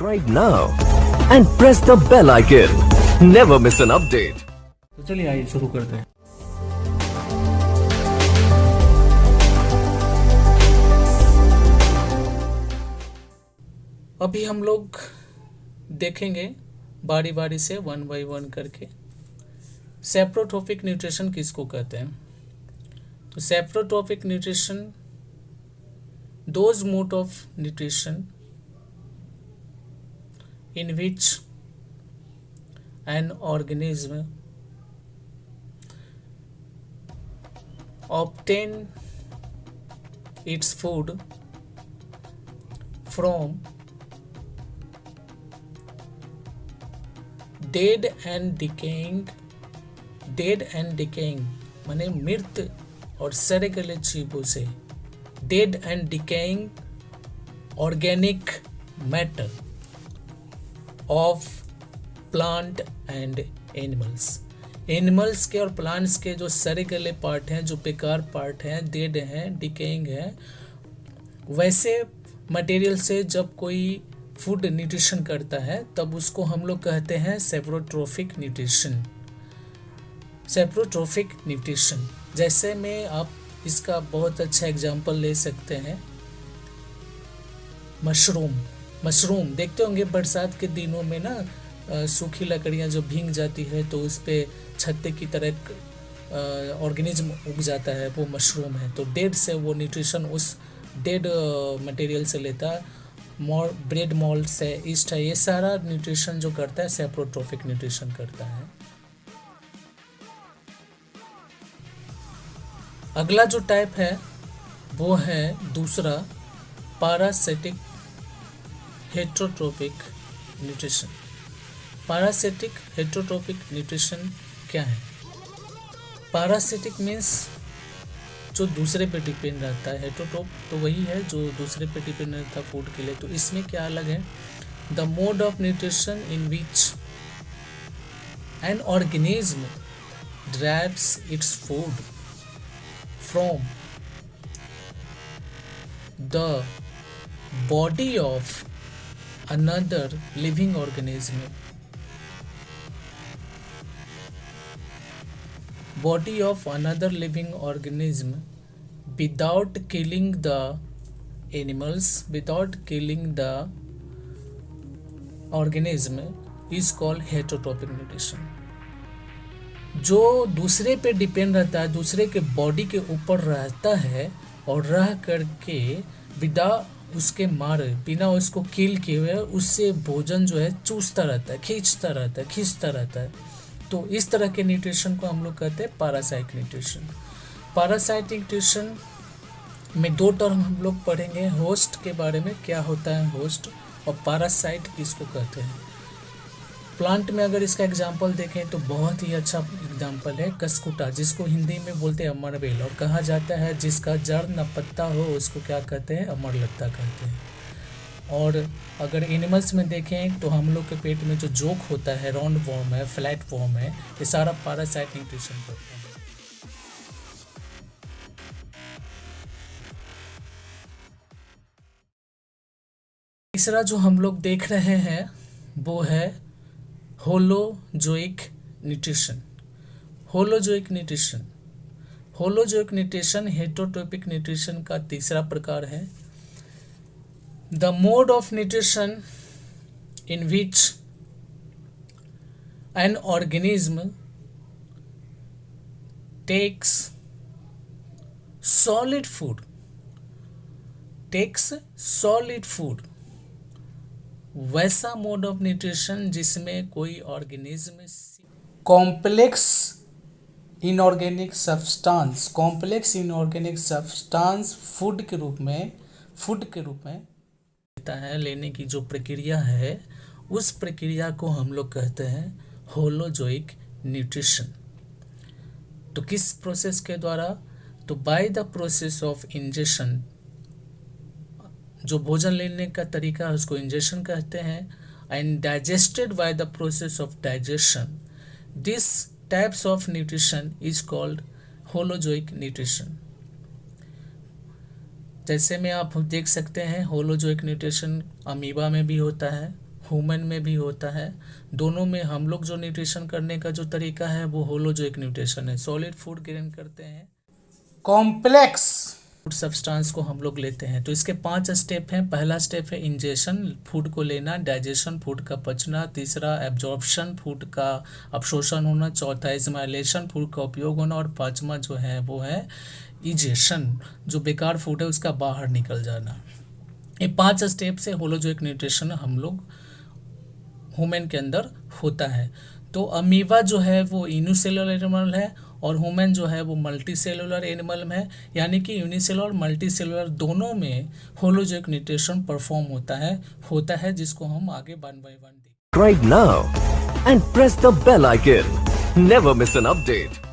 Subscribe now and press the bell icon. Never miss an update. तो चलिए आइए शुरू करते हैं। अभी हम लोग देखेंगे बारी बारी से वन बाय वन करके सेप्रोट्रोफिक न्यूट्रिशन किसको कहते हैं। तो सेप्रोट्रोफिक nutrition those mode of nutrition in which an organism obtain its food from dead and decaying माने मृत और सड़े गले जीवों से dead and decaying organic matter of plant and animals। Animals के और प्लांट्स के जो सड़े गले पार्ट हैं, जो बेकार पार्ट हैं, डेड हैं, डिकेइंग हैं, वैसे मटेरियल से जब कोई फूड न्यूट्रिशन करता है तब उसको हम लोग कहते हैं सेप्रोट्रोफिक न्यूट्रिशन। सेप्रोट्रोफिक न्यूट्रिशन जैसे में आप इसका बहुत अच्छा एग्जाम्पल ले सकते हैं मशरूम देखते होंगे बरसात के दिनों में ना सूखी लकड़ियां जो भीग जाती है तो उस पे छत्ते की तरह ऑर्गेनिज्म उग जाता है, वो मशरूम है। तो डेड से वो न्यूट्रिशन उस डेड मटेरियल से लेता है, ब्रेड मोल्ड से ईस्ट है, ये सारा न्यूट्रिशन जो करता है सेप्रोट्रोफिक न्यूट्रिशन करता है। अगला जो टाइप है वो है दूसरा parasitic heterotrophic nutrition. Parasitic heterotrophic nutrition क्या है? पैरासिटिक मीन्स जो दूसरे पे डिपेंड रहता है, हेटरोट्रोप तो वही है जो दूसरे पे डिपेंड रहता है फूड के लिए। तो इसमें क्या अलग है? The mode of nutrition in which an organism derives its food from the body of another living organism, without killing the animals, without killing the organism is called heterotropic nutrition। जो दूसरे पे डिपेंड रहता है, दूसरे के body के ऊपर रहता है और रह करके बिना उसके मारे, बिना उसको किल किए हुए उससे भोजन जो है चूसता रहता है, खींचता रहता है। तो इस तरह के न्यूट्रिशन को हम लोग कहते हैं पैरासाइटिक न्यूट्रिशन। पैरासाइटिक न्यूट्रिशन में दो टर्म हम लोग पढ़ेंगे, होस्ट के बारे में, क्या होता है होस्ट, और पैरासाइट किसको कहते हैं। प्लांट में अगर इसका एग्जाम्पल देखें तो बहुत ही अच्छा एग्जाम्पल है कसकुटा, जिसको हिंदी में बोलते हैं अमरबेल, और कहा जाता है जिसका जड़ न पत्ता हो उसको क्या कहते हैं? अमरलत्ता कहते हैं। और अगर एनिमल्स में देखें तो हम लोग के पेट में जो जोक होता है, राउंड वॉर्म है, फ्लैट वॉर्म है, ये सारा पैरासाइट न्यूट्रिशन करता है। तीसरा जो हम लोग देख रहे हैं वो है holozoic nutrition. Holozoic nutrition heterotrophic nutrition का तीसरा प्रकार है। The mode of nutrition in which an organism takes solid food, वैसा मोड ऑफ न्यूट्रिशन जिसमें कोई organism complex inorganic substance food के रूप में लेता है, लेने की जो प्रक्रिया है उस प्रक्रिया को हम लोग कहते हैं होलोजोइक न्यूट्रिशन। तो किस प्रोसेस के द्वारा? तो by the process of ingestion, जो भोजन लेने का तरीका है उसको इंजेशन कहते हैं, and digested by the process of digestion. This types of nutrition is called holozoic nutrition. जैसे में आप देख सकते हैं होलोजोइक न्यूट्रिशन अमीबा में भी होता है, ह्यूमन में भी होता है। दोनों में हम लोग जो न्यूट्रिशन करने का जो तरीका है वो होलोजोइक न्यूट्रिशन है। सॉलिड फूड ग्रहण करते हैं, कॉम्प्लेक्स फूड सब्सटेंस को हम लोग लेते हैं। तो इसके 5 स्टेप हैं। पहला स्टेप है इंजेशन, फूड को लेना, डाइजेशन, फूड का पचना, तीसरा एब्जॉर्प्शन, फूड का अवशोषण होना, चौथा एस्माइलेशन, फूड का उपयोग होना, और पांचवा जो है वो है इजेशन, जो बेकार फूड है उसका बाहर निकल जाना। ये 5 स्टेप से होलोजोइक न्यूट्रिशन हम लोग ह्यूमन के अंदर होता है। तो अमीबा जो है वो यूनिसेलुलर एनिमल है और ह्यूमन जो है वो मल्टी सेलुलर एनिमल है, यानी कि यूनिसेलुलर और मल्टी सेलुलर दोनों में होलोजोइक न्यूट्रिशन परफॉर्म होता है जिसको हम आगे 1 by 1 देखेंगे। Subscribe now and press the bell icon. Never miss an update.